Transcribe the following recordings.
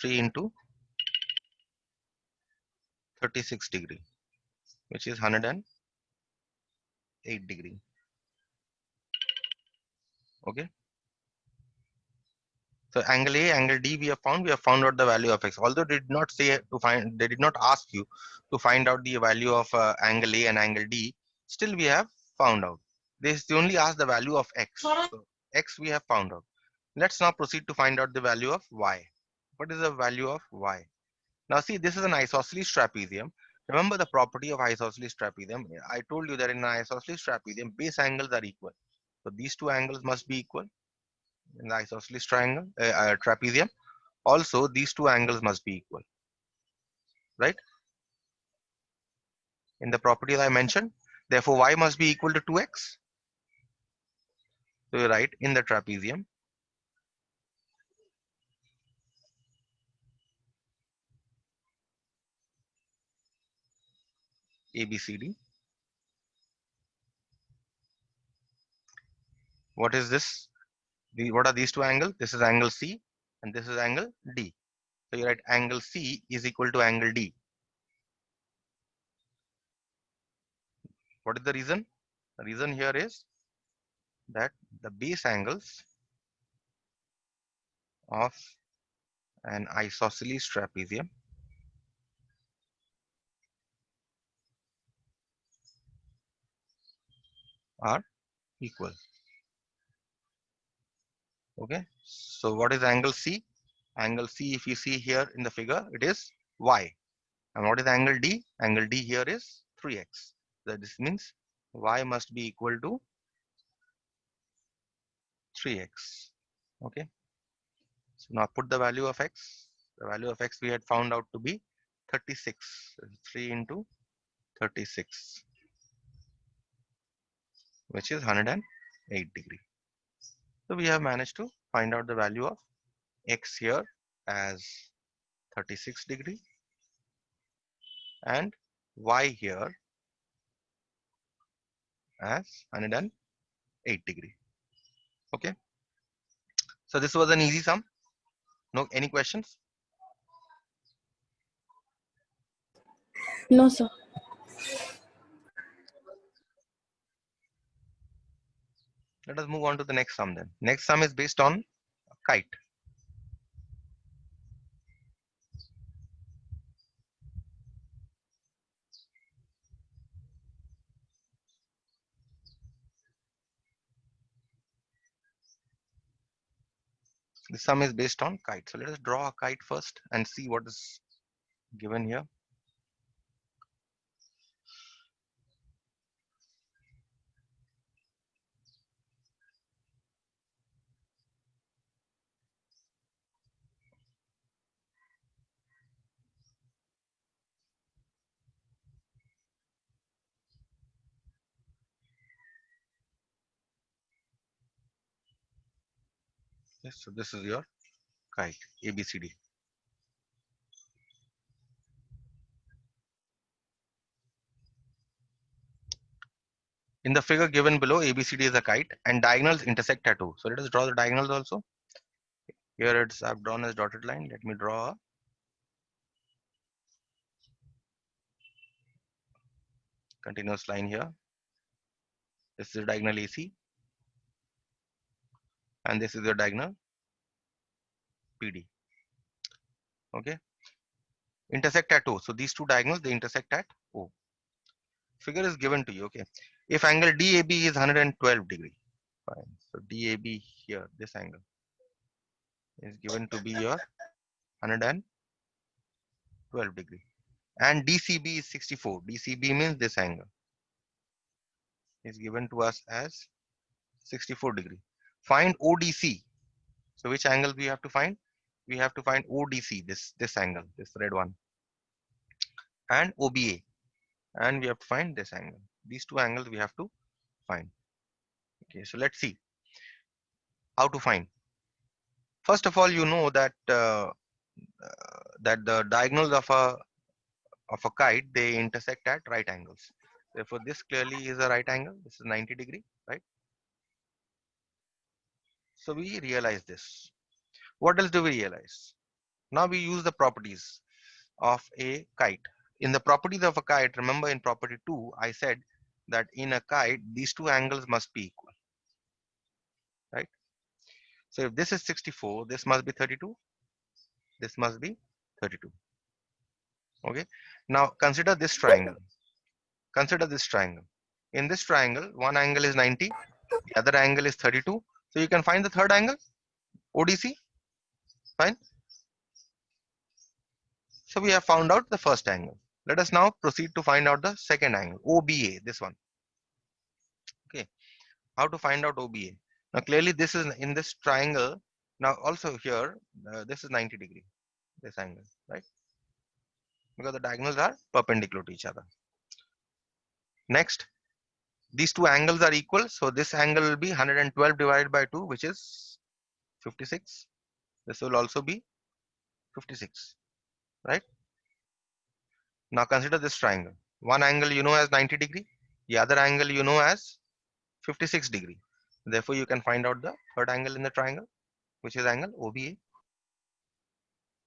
3 into 36 degree, which is 108 degree. Okay. So angle A, angle D, we have found out the value of x. Although they did not say to find, they did not ask you to find out the value of angle A and angle D. Still, we have found out. They only asked the value of x. So x we have found out. Let's now proceed to find out the value of y. What is the value of y? Now see, this is an isosceles trapezium. Remember the property of isosceles trapezium. I told you that in an isosceles trapezium, base angles are equal. So these two angles must be equal in the isosceles trapezium. Also, these two angles must be equal, right? In the property that I mentioned. Therefore, y must be equal to 2x. So you write in the trapezium, ABCD. What is this? What are these two angles? This is angle C and this is angle D. So you write angle C is equal to angle D. What is the reason? The reason here is that the base angles of an isosceles trapezium are equal. Okay. So what is angle C? Angle C, if you see here in the figure, it is y. And what is angle D? Angle D here is 3x. So this means y must be equal to 3x. Okay. So now put the value of x. The value of x we had found out to be 36. 3 into 36, which is 108 degree. So we have managed to find out the value of x here as 36 degree and y here as 108 degree. Okay. So this was an easy sum. No, any questions? No, sir. Let us move on to the next sum then. Next sum is based on a kite. The sum is based on kite. So let us draw a kite first and see what is given here. Yes, so this is your kite, ABCD. In the figure given below, ABCD is a kite and diagonals intersect at O. So let us draw the diagonals also. Here it's I've drawn as dotted line. Let me draw a continuous line here. This is diagonal AC and this is your diagonal PD. Okay. Intersect at O. So these two diagonals, they intersect at O. Figure is given to you. Okay. If angle DAB is 112 degree, fine. So DAB here, this angle is given to be your 112 degree. And DCB is 64. DCB means this angle is given to us as 64 degree. Find ODC. So which angle we have to find? We have to find ODC, this angle, this red one, and OBA, and we have to find this angle. These two angles we have to find. Okay, so let's see how to find. First of all, you know that that the diagonals of a kite, they intersect at right angles. Therefore, this clearly is a right angle. This is 90 degree, right? So we realize this. What else do we realize? Now we use the properties of a kite. In the properties of a kite, remember in property 2, I said that in a kite, these two angles must be equal, right? So if this is 64, this must be 32, this must be 32. Okay. Now consider this triangle. Consider this triangle. In this triangle, one angle is 90, the other angle is 32. So you can find the third angle, ODC. Fine. So we have found out the first angle. Let us now proceed to find out the second angle, OBA, this one. Okay. How to find out OBA? Now clearly this is in this triangle. Now also here, this is 90 degree, this angle, right? Because the diagonals are perpendicular to each other. Next, these two angles are equal. So this angle will be 112 divided by 2, which is 56. This will also be 56, right? Now consider this triangle. One angle you know as 90 degree, the other angle you know as 56 degree. Therefore, you can find out the third angle in the triangle, which is angle OBA.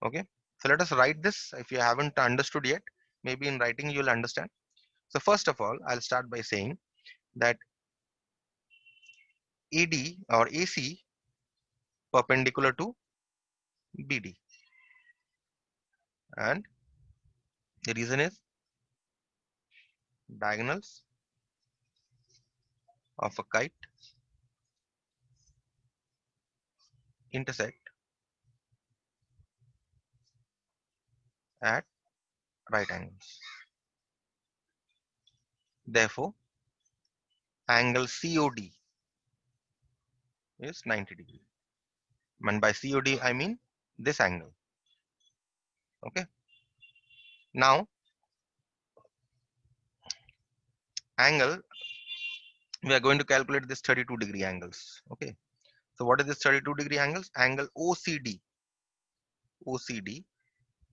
Okay. So let us write this. If you haven't understood yet, maybe in writing you'll understand. So first of all, I'll start by saying that AD or AC perpendicular to BD, and the reason is diagonals of a kite intersect at right angles. Therefore, angle COD is 90 degree. And by COD, I mean this angle. Okay. Now, angle, we are going to calculate this 32 degree angles. Okay. So what is this 32 degree angles? Angle OCD. OCD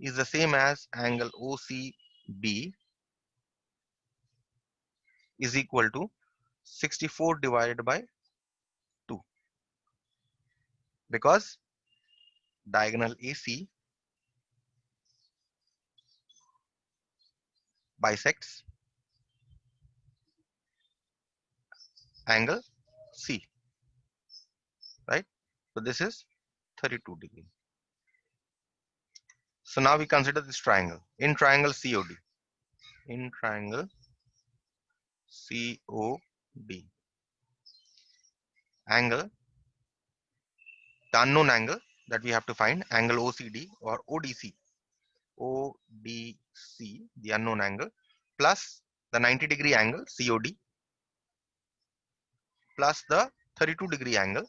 is the same as angle OCB is equal to 64 divided by 2, because diagonal AC bisects angle C, right? So this is 32 degree. So now we consider this triangle. In triangle COD, in triangle COD, angle, the unknown angle that we have to find, angle OCD or ODC, ODC, the unknown angle, plus the 90 degree angle COD, plus the 32 degree angle,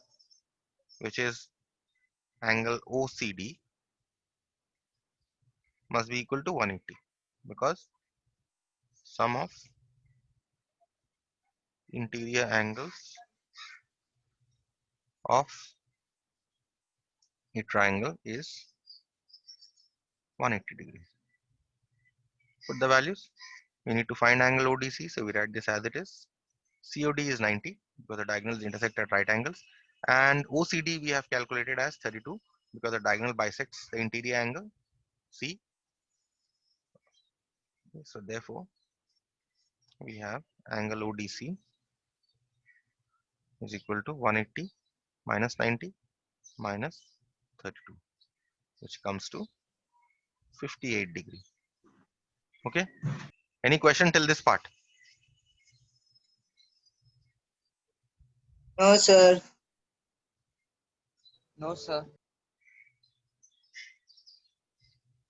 which is angle OCD, must be equal to 180, because sum of interior angles of a triangle is 180 degrees. Put the values. We need to find angle ODC, so we write this as it is. COD is 90 because the diagonals intersect at right angles, and OCD we have calculated as 32 because the diagonal bisects the interior angle C. So therefore, we have angle ODC is equal to 180 minus 90 minus 32, which comes to 58 degree. Okay. Any question till this part? No, sir. No, sir.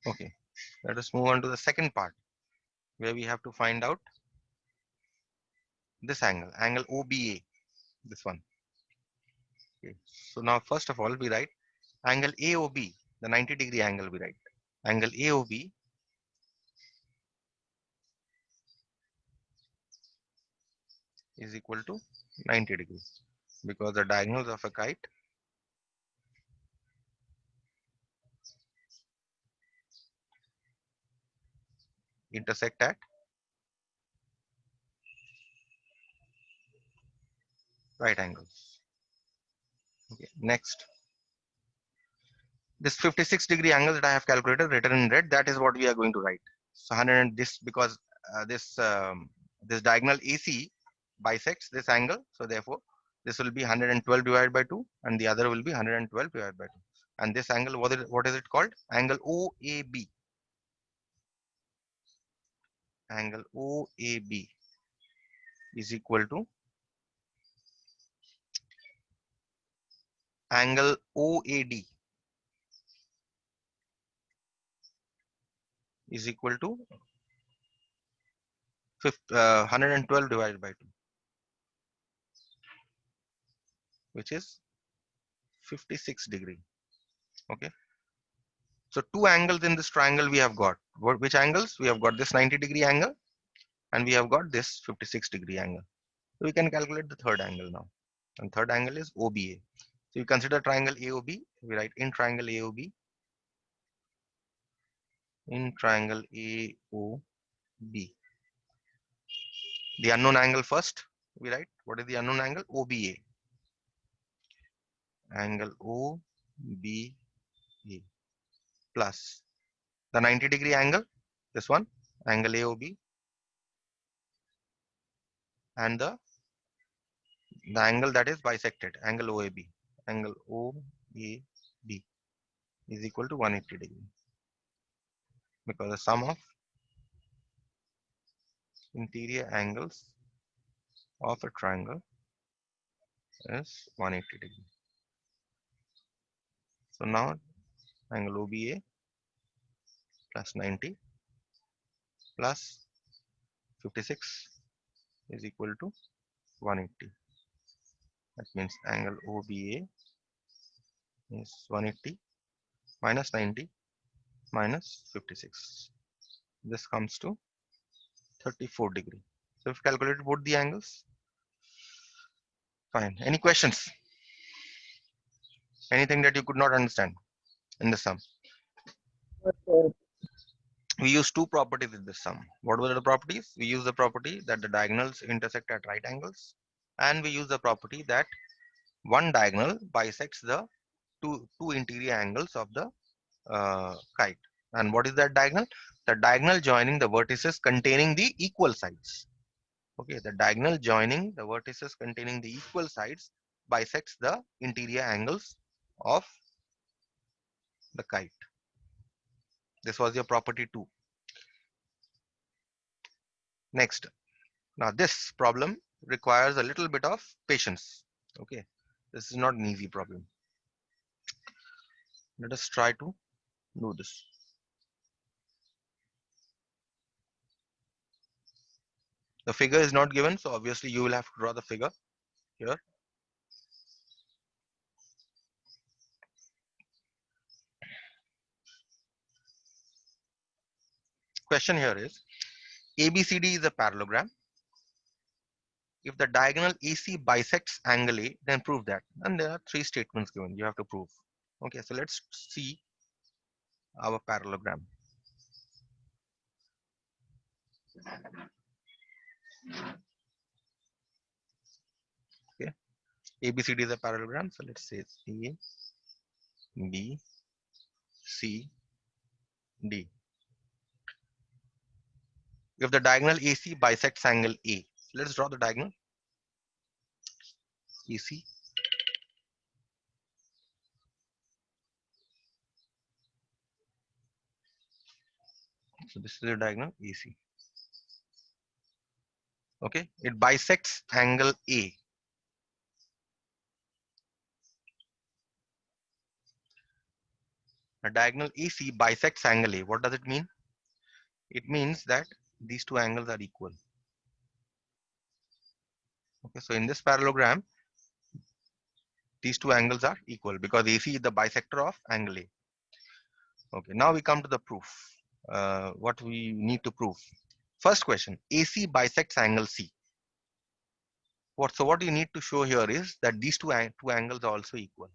Okay. Let us move on to the second part, where we have to find out this angle, angle OBA, this one. Okay. So now first of all, we write angle AOB, the 90 degree angle we write. Angle AOB is equal to 90 degrees because the diagonals of a kite intersect at right angles. Okay. Next, This 56-degree angle that I have calculated, written in red, that is what we are going to write. So 100 and this, because this diagonal AC bisects this angle, so therefore this will be 112 divided by 2, and the other will be 112 divided by 2. And this angle, what is it called? Angle OAB. Angle OAB is equal to angle OAD is equal to 112 divided by 2, which is 56 degree. Okay. So two angles in this triangle we have got. Which angles? We have got this 90-degree angle and we have got this 56-degree angle. So we can calculate the third angle now. And third angle is OBA. So you consider triangle AOB. We write in triangle AOB. In triangle AOB. The unknown angle first. We write, what is the unknown angle? OBA. Angle OBA plus the 90-degree angle, this one, angle AOB, and the angle that is bisected, angle OAB. Angle OAB is equal to 180 degree, because the sum of interior angles of a triangle is 180 degree. So now angle OBA plus 90 plus 56 is equal to 180. That means angle OBA is 180 minus 90 minus 56. This comes to 34 degree. So if calculated both the angles, fine. Any questions? Anything that you could not understand in the sum? We use two properties in this sum. What were the properties? We use the property that the diagonals intersect at right angles, and we use the property that one diagonal bisects the two interior angles of the kite. And what is that diagonal? The diagonal joining the vertices containing the equal sides. Okay, the diagonal joining the vertices containing the equal sides bisects the interior angles of the kite. This was your property 2. Next, now this problem requires a little bit of patience. Okay, this is not an easy problem. Let us try to do this. The figure is not given, so obviously you will have to draw the figure here. Question here is, ABCD is a parallelogram. If the diagonal AC bisects angle A, then prove that. And there are 3 statements given. You have to prove. Okay, so let's see our parallelogram. Okay, ABCD is a parallelogram. So let's say it's A, B, C, D. If the diagonal AC bisects angle A, let's draw the diagonal AC. So this is the diagonal AC. Okay, it bisects angle A. A diagonal AC bisects angle A. What does it mean? It means that these two angles are equal. Okay, so in this parallelogram, these two angles are equal because AC is the bisector of angle A. Okay, now we come to the proof. What we need to prove. First question, AC bisects angle C. So what you need to show here is that these two angles are also equal.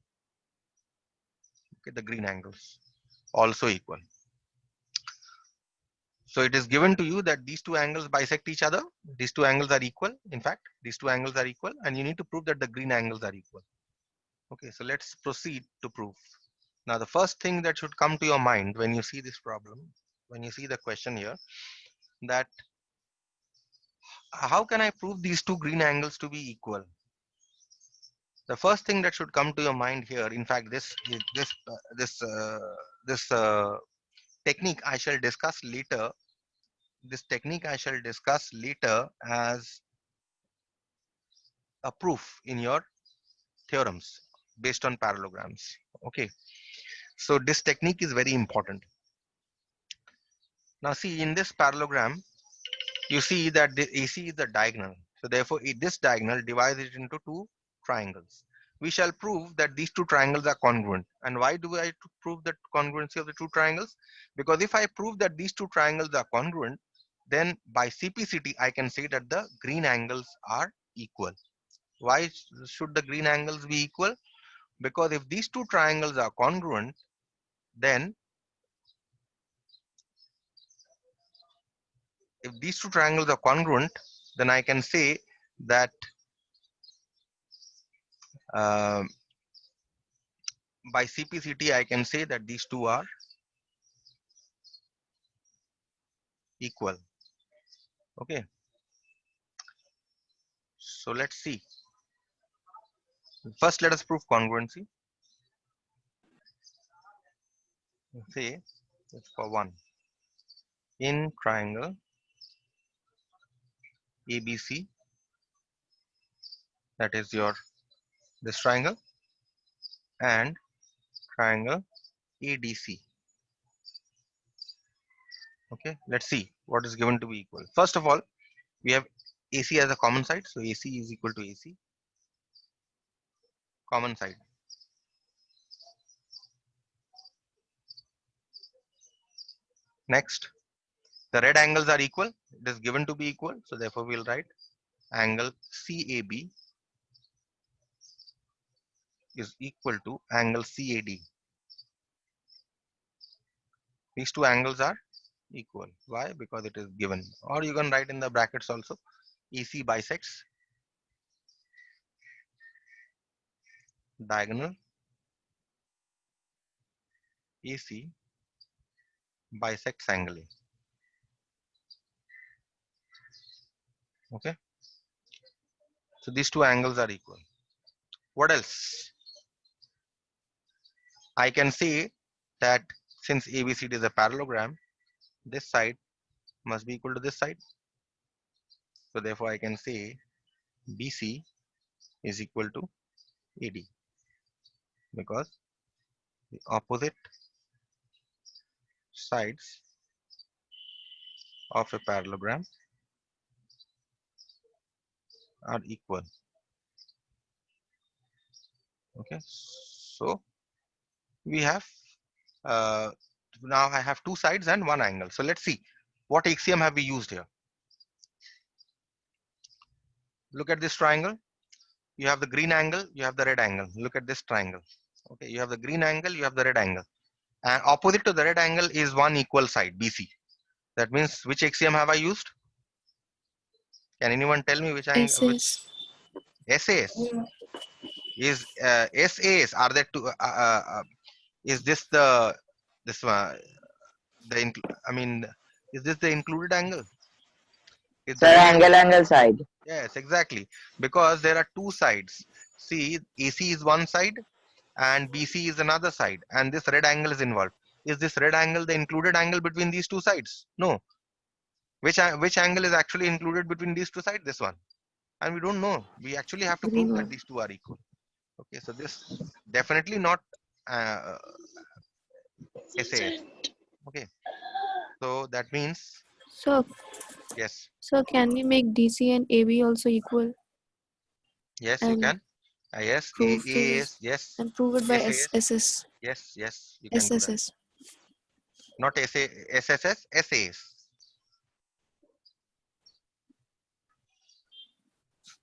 Okay, the green angles also equal. So it is given to you that these two angles bisect each other. These two angles are equal. In fact, these two angles are equal, and you need to prove that the green angles are equal. Okay, so let's proceed to prove. Now, the first thing that should come to your mind when you see this problem, when you see the question here, that how can I prove these two green angles to be equal? The first thing that should come to your mind here, in fact, this technique I shall discuss later. This technique I shall discuss later as a proof in your theorems based on parallelograms. Okay, so this technique is very important. Now, see, in this parallelogram, you see that the AC is the diagonal. So therefore, this diagonal divides it into two triangles. We shall prove that these two triangles are congruent. And why do I to prove the congruency of the two triangles? Because if I prove that these two triangles are congruent, then by CPCT, I can say that the green angles are equal. Why should the green angles be equal? Because if these two triangles are congruent, then if these two triangles are congruent, then I can say that uh, by CPCT, I can say that these two are equal. Okay, so let's see. First, let us prove congruency. Say it's for one in triangle ABC, that is your this triangle, and triangle ADC. Okay, let's see what is given to be equal. First of all, we have AC as a common side, so AC is equal to AC, common side. Next, the red angles are equal. It is given to be equal, so therefore we'll write angle CAB is equal to angle CAD. These two angles are equal. Why? Because it is given. Or you can write in the brackets also, EC bisects diagonal AC bisects angle A. Okay. So these two angles are equal. What else? I can say that since ABCD is a parallelogram, this side must be equal to this side. So therefore I can say BC is equal to AD, because the opposite sides of a parallelogram are equal. Okay, so we have now I have two sides and one angle. So let's see what axiom have we used here. Look at this triangle. You have the green angle, you have the red angle. Look at this triangle. Okay, you have the green angle, you have the red angle, and opposite to the red angle is one equal side, BC. That means which axiom have I used? Can anyone tell me which angle? Which SS. SAS is SAS? Are there two? Is this the this one? I mean, is this the included angle? Is the Sir, red angle angle? angle side. Yes, exactly. Because there are two sides. See, AC is one side and BC is another side, and this red angle is involved. Is this red angle the included angle between these two sides? No. Which angle is actually included between these two sides? This one. And we don't know. We actually have to Green prove that one. these two are equal. Okay, so this definitely not uh, SAS. Okay, so that means So, yes, can we make DC and AB also equal yes, you and can. Yes, prove AAS, this yes, and prove it by SAS, SS? yes, yes, you can do that. SSS. Not SSS, SAS.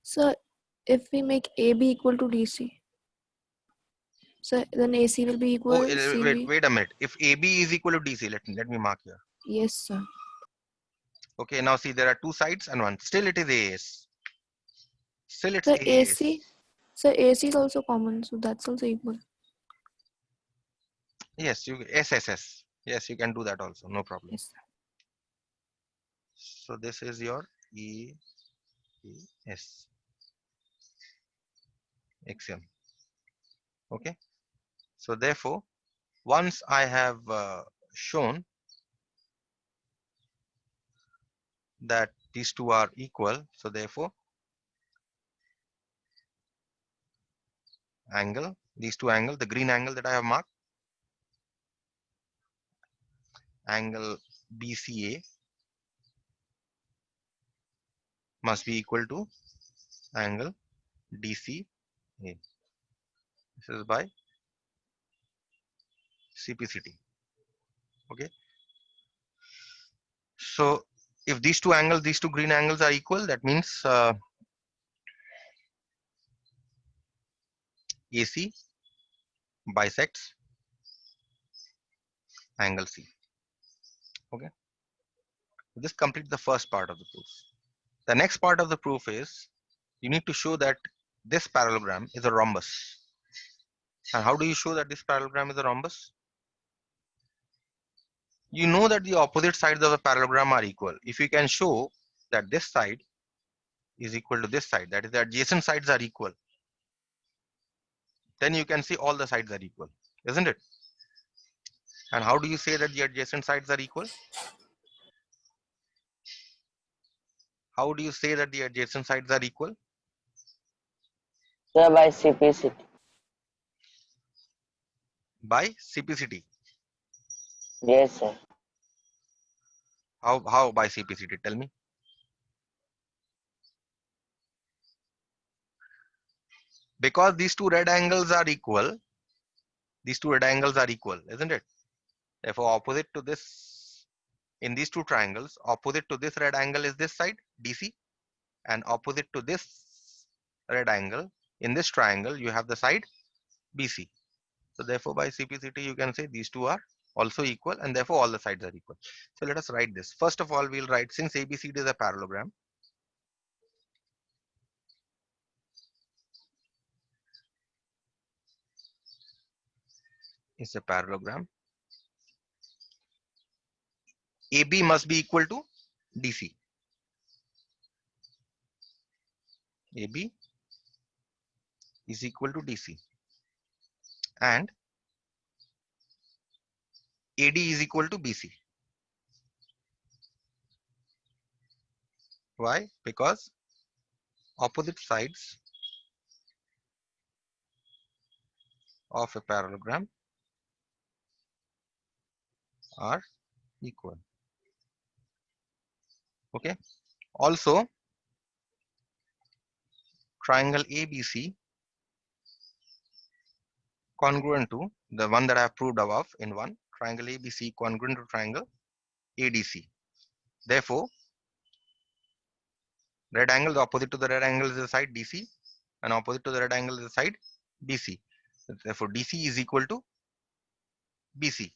So, if we make AB equal to DC, so then AC will be Oh, equal CB. wait a minute. If AB is equal to DC, let me mark here. Yes, sir. Okay, now see there are two sides and one. Still it is AS. Still it's So AS. AC, so AC is also common, so that's also equal. Yes, you SSS. Yes, you can do that also. No problem. Yes. So this is your ES axiom. Okay. So therefore, once I have shown that these two are equal, so therefore angle, these two angles, the green angle that I have marked, angle BCA must be equal to angle DCA. This is by CPCT. Okay. So if these two angles, these two green angles are equal, that means AC bisects angle C. Okay. This completes the first part of the proof. The next part of the proof is you need to show that this parallelogram is a rhombus. And how do you show that this parallelogram is a rhombus? You know that the opposite sides of the parallelogram are equal. If you can show that this side is equal to this side, that is the adjacent sides are equal, then you can say all the sides are equal, isn't it? And how do you say that the adjacent sides are equal? How do you say that the adjacent sides are equal? Sir, by CPCT. By CPCT. Yes, sir. How by CPCT? Tell me. Because these two red angles are equal, these two red angles are equal, isn't it? Therefore, opposite to this, in these two triangles, opposite to this red angle is this side, DC, and opposite to this red angle, in this triangle, you have the side BC. So therefore, by CPCT, you can say these two are also equal, and therefore all the sides are equal. So let us write this. First of all, we'll write, since ABCD is a parallelogram, it's a parallelogram, AB must be equal to DC. AB is equal to DC, and AD is equal to BC. Why? Because opposite sides of a parallelogram are equal. Okay. Also, triangle ABC congruent to the one that I have proved above in one, triangle ABC congruent to triangle ADC. Therefore, red angle, the opposite to the red angle is the side DC, and opposite to the red angle is the side BC. Therefore, DC is equal to BC.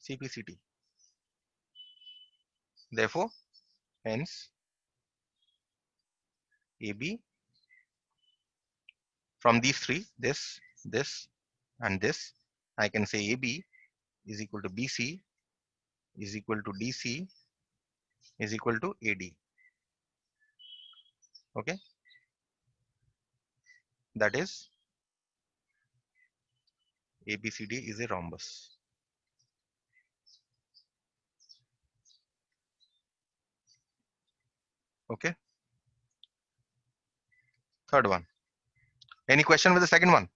CPCT. Therefore, hence AB from these three, this, and this, I can say AB is equal to BC is equal to DC is equal to AD. Okay. That is ABCD is a rhombus. Okay. Third one. Any question with the second one?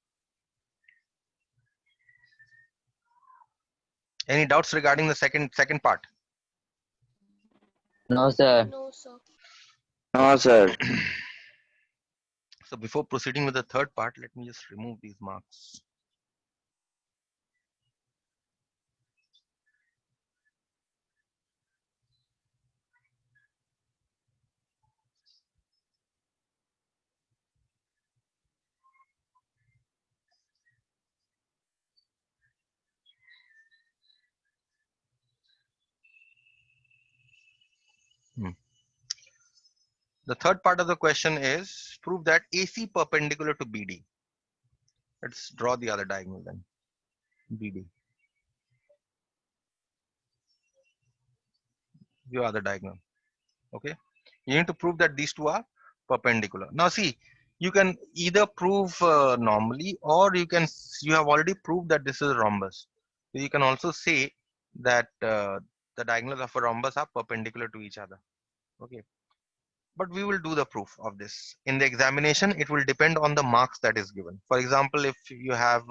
Any doubts regarding the second part? No, sir. No, sir. No, sir. So before proceeding with the third part, let me just remove these marks. The third part of the question is prove that AC perpendicular to BD Let's draw the other diagonal then. BD. The other diagonal. Okay. You need to prove that these two are perpendicular. Now see, you can either prove normally, or you have already proved that this is a rhombus. So you can also say that the diagonals of a rhombus are perpendicular to each other. Okay. But we will do the proof of this in the examination. It will depend on the marks that is given. For example, if you have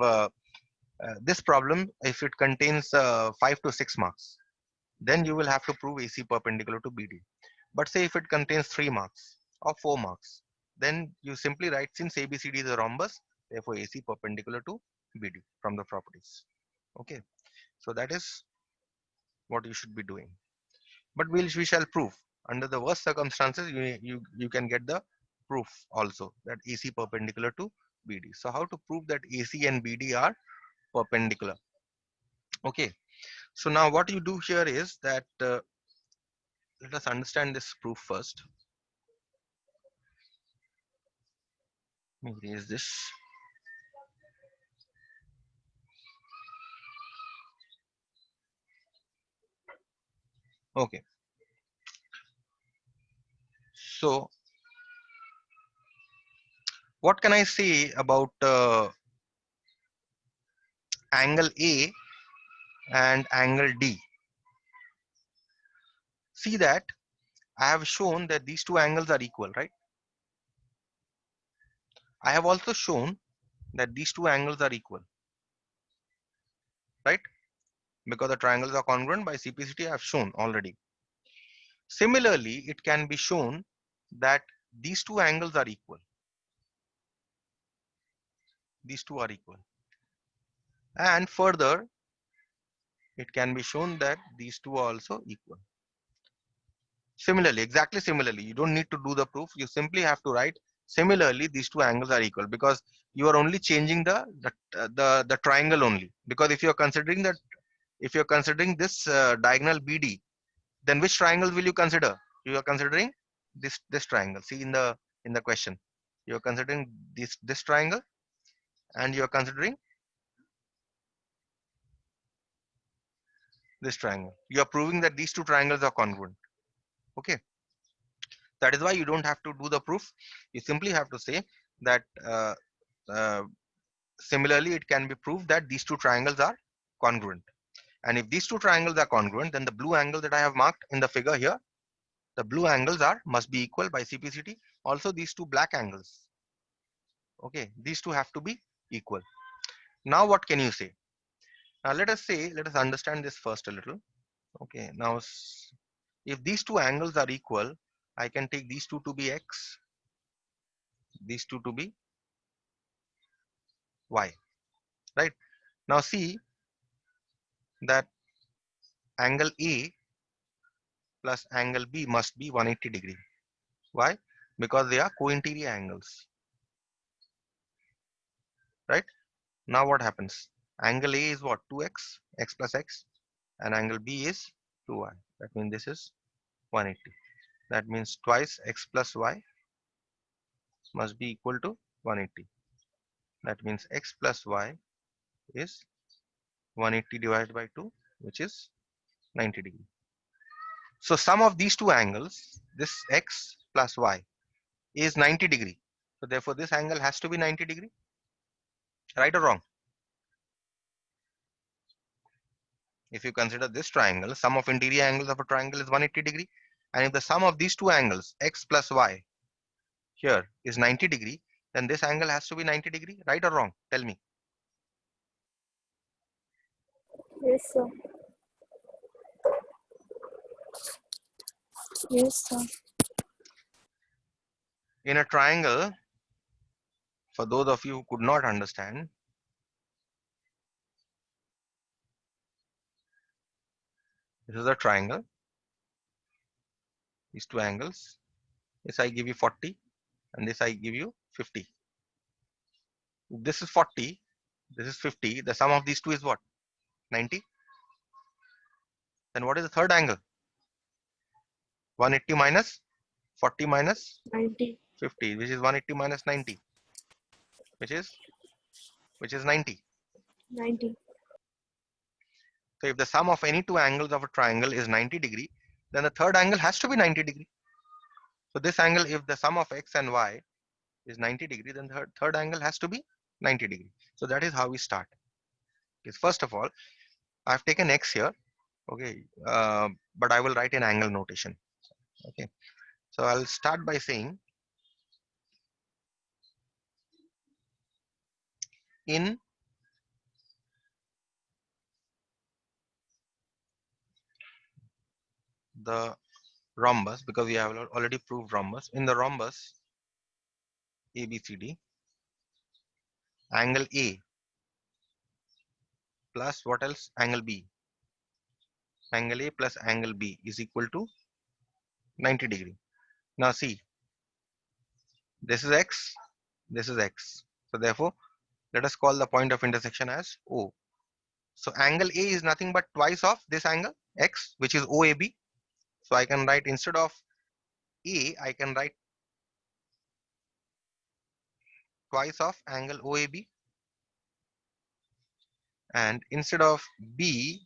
this problem, if it contains 5 to 6 marks, then you will have to prove AC perpendicular to BD. But say if it contains 3 marks or 4 marks, then you simply write, since ABCD is a rhombus, therefore AC perpendicular to BD from the properties. Okay, so that is what you should be doing. But we shall prove under the worst circumstances, you can get the proof also that AC perpendicular to BD. So how to prove that AC and BD are perpendicular? Okay, so now what you do here is that let us understand this proof first. Let me erase this. Okay, so what can I say about angle A and angle D? See that I have shown that these two angles are equal, right? I have also shown that these two angles are equal, right? Because the triangles are congruent by CPCT, I have shown already. Similarly, it can be shown that these two angles are equal. These two are equal. And further, it can be shown that these two are also equal. Similarly, exactly similarly, you don't need to do the proof. You simply have to write similarly these two angles are equal, because you are only changing the triangle only. Because if you are considering that, if you are considering this diagonal BD, then which triangle will you consider? You are considering this triangle. See in the question, you are considering this triangle, and you are considering this triangle. You are proving that these two triangles are congruent. Okay, that is why you don't have to do the proof. You simply have to say that uh, similarly it can be proved that these two triangles are congruent. And if these two triangles are congruent, then the blue angle that I have marked in the figure here, the blue angles must be equal by CPCT. Also these two black angles, okay, these two have to be equal. Now what can you say? Now let us understand this first a little. Okay, now if these two angles are equal, I can take these two to be x, these two to be y, right? Now see that angle A plus angle B must be 180 degree. Why? Because they are co-interior angles, right? Now what happens? Angle A is what? 2x, x plus x, and angle B is 2y. That means this is 180. That means twice x plus y must be equal to 180. That means x plus y is 180 divided by 2, which is 90 degree. So sum of these two angles, this x plus y, is 90 degree. So therefore this angle has to be 90 degree. Right or wrong? If you consider this triangle, sum of interior angles of a triangle is 180 degree. And if the sum of these two angles, x plus y, here is 90 degree, then this angle has to be 90 degree. Right or wrong? Tell me. Yes, sir. Yes, sir. In a triangle, for those of you who could not understand, this is a triangle. These two angles. This I give you 40, and this I give you 50. If this is 40, this is 50. The sum of these two is what? 90. Then what is the third angle? 180 minus 40 minus 90. 50, which is 180 minus 90, which is which is 90. 90. So if the sum of any two angles of a triangle is 90 degree, then the third angle has to be 90 degree. So this angle, if the sum of x and y is 90 degree, then the third angle has to be 90 degree. So that is how we start. Okay, first of all, I've taken x here, okay, but I will write in angle notation. Okay, so I'll start by saying in the rhombus, because we have already proved rhombus, in the rhombus ABCD, angle A plus what else? Angle B. Angle A plus angle B is equal to 90 degree. Now see, this is x, this is x. So therefore, let us call the point of intersection as O. So angle A is nothing but twice of this angle x, which is OAB. So I can write, instead of A, I can write twice of angle OAB, and instead of B,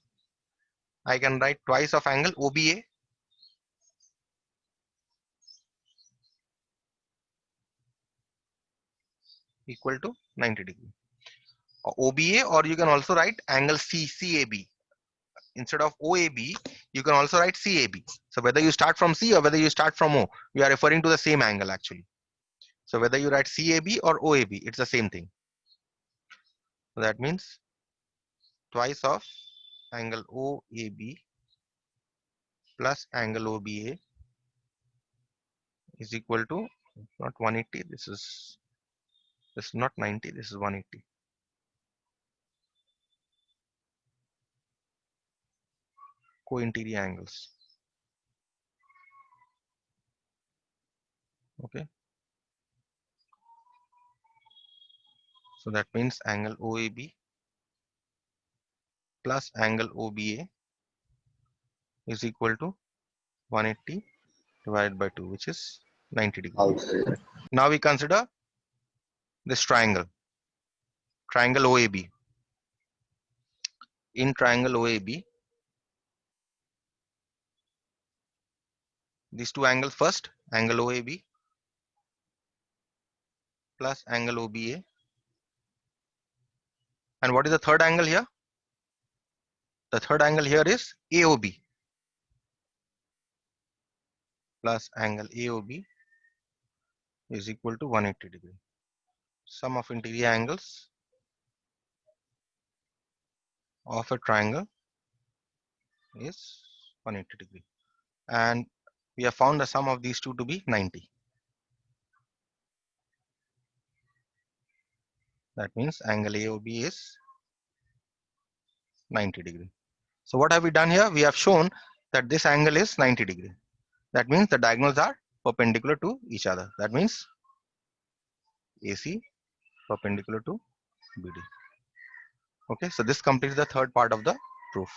I can write twice of angle OBA. Equal to 90 degree. OBA, or you can also write angle CAB. Instead of OAB, you can also write CAB. So whether you start from C or whether you start from O, we are referring to the same angle actually. So whether you write CAB or OAB, it's the same thing. So that means twice of angle OAB plus angle OBA is equal to, not 180, this is not 90, this is 180. Co-interior angles. Okay. So that means angle OAB plus angle OBA is equal to 180 divided by 2, which is 90 degrees. Now we consider this triangle OAB. In triangle OAB, these two angles first, angle OAB plus angle OBA. And what is the third angle here? The third angle here is AOB plus angle AOB is equal to 180 degree. Sum of interior angles of a triangle is 180 degree. And we have found the sum of these two to be 90. That means angle AOB is 90 degree. So what have we done here? We have shown that this angle is 90 degree. That means the diagonals are perpendicular to each other. That means AC perpendicular to BD. Okay, so this completes the third part of the proof.